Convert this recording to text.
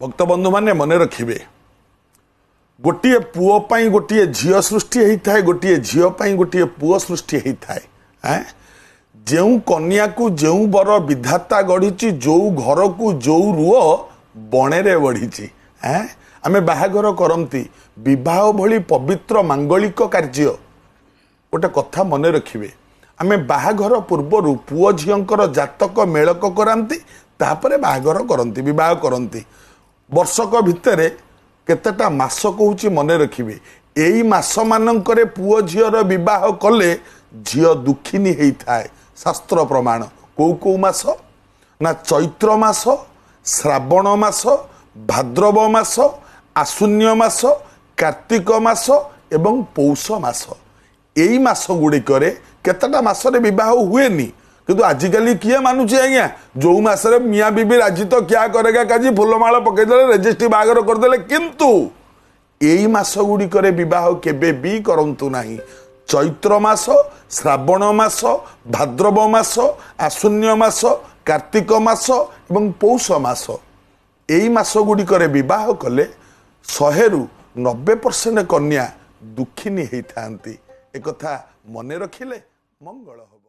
भक्त बंधु माने मन रखिबे गोटे पुओ पाई गोटे झील सृष्टि होता है, गोटे झील पाई गोटे पुओ सृष्टि होता है। जो कन्या को जो बर विधाता गढ़ी जो घर को जो रुओ बणे बढ़ी आमे बाहाघर करती विवाह भली पवित्र मांगलिक कार्य। गोटे कथा मन रखिबे आमे बाहाघर पूर्वर पुओ झीलंकर जातक मेलक करांती तापरे बाहाघर करती विवाह करती। वर्षक भितर केतेटा मास कहूँ मन रखिबे एई मास मानकरे पुओ झीर विवाह कले झील दुखिनी होता है। शास्त्र प्रमाण कौ मास ना चैत्र मास, श्रावण मास, भाद्रव मास, आश्विन मास, कार्तिक मास एवं पौष मास। एई मास गुड़िकरे केतेटा मासरे विवाह हुएनी किंतु आजिकल किए मानुची आज्ञा जो मासरे मियाँ बीबी राजी तो क्या करेगा काजी फुलमाला पकईदे रेजिस्ट्री बाहागर करदे किंतु एई मास गुड़िकरे विवाह केबे भी करंतु नाही। चैत्र मास, श्रावण मास, भाद्रव मास, आश्विन मास, कार्तिक मास एवं पौष मास एई मास गुड़िकरे विवाह कले 100-90% कन्या दुखिनी होता एक मन रखिले मंगल हब।